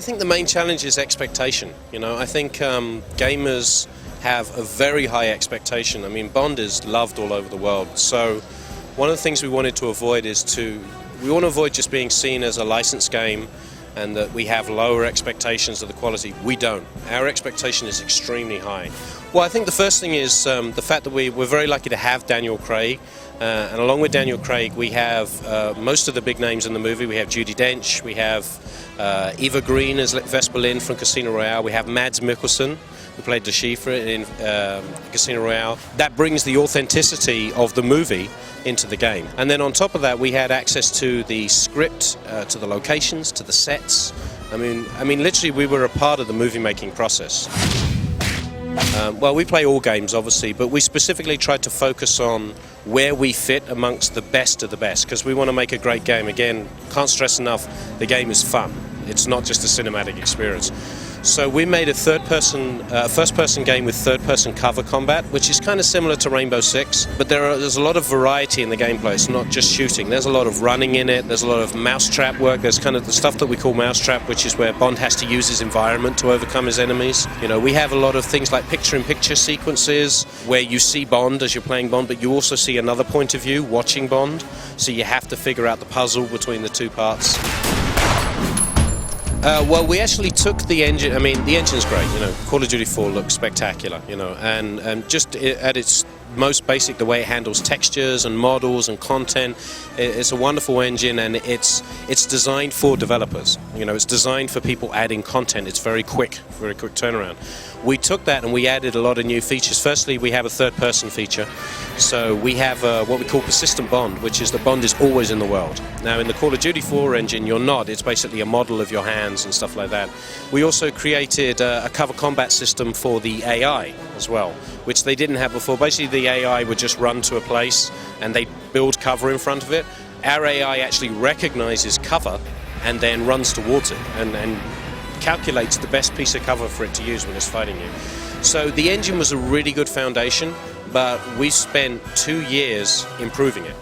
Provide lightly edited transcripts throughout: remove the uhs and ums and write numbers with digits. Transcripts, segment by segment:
think the main challenge is expectation. You know, I think gamers have a very high expectation. I mean, Bond is loved all over the world. So one of the things we wanted to avoid is we want to avoid just being seen as a licensed game and that we have lower expectations of the quality. We don't. Our expectation is extremely high. Well, I think the first thing is the fact that we're very lucky to have Daniel Craig. And along with Daniel Craig, we have most of the big names in the movie. We have Judi Dench, we have Eva Green as Vesper Lynd from Casino Royale, we have Mads Mikkelsen, who played De Chiffre in Casino Royale. That brings the authenticity of the movie into the game. And then on top of that, we had access to the script, to the locations, to the sets. I mean, literally, we were a part of the movie-making process. Well, we play all games, obviously, but we specifically tried to focus on where we fit amongst the best of the best, because we want to make a great game. Again, can't stress enough, the game is fun. It's not just a cinematic experience. So we made a first-person game with third-person cover combat, which is kind of similar to Rainbow Six, but there's a lot of variety in the gameplay. It's not just shooting. There's a lot of running in it. There's a lot of mousetrap work. There's kind of the stuff that we call mousetrap, which is where Bond has to use his environment to overcome his enemies. You know, we have a lot of things like picture-in-picture sequences where you see Bond as you're playing Bond, but you also see another point of view watching Bond. So you have to figure out the puzzle between the two parts. Well, we actually took the engine. I mean, the engine's great. You know, Call of Duty 4 looks spectacular. You know, and just at its most basic, the way it handles textures and models and content, it's a wonderful engine, and it's designed for developers. You know, it's designed for people adding content. It's very quick turnaround. We took that and we added a lot of new features. Firstly, we have a third-person feature. So we have what we call persistent Bond, which is that Bond is always in the world. Now, in the Call of Duty 4 engine, you're not. It's basically a model of your hands and stuff like that. We also created a cover combat system for the AI as well, which they didn't have before. Basically, the AI would just run to a place and they build cover in front of it. Our AI actually recognizes cover and then runs towards it and calculates the best piece of cover for it to use when it's fighting you. So the engine was a really good foundation, but we spent 2 years improving it.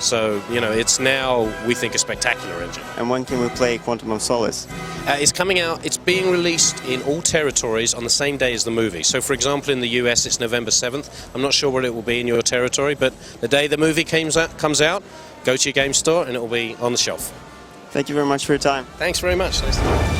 So, you know, it's now, we think, a spectacular engine. And when can we play Quantum of Solace? It's coming out, it's being released in all territories on the same day as the movie. So, for example, in the US, it's November 7th. I'm not sure what it will be in your territory, but the day the movie comes out, go to your game store and it will be on the shelf. Thank you very much for your time. Thanks very much. Nice to meet you.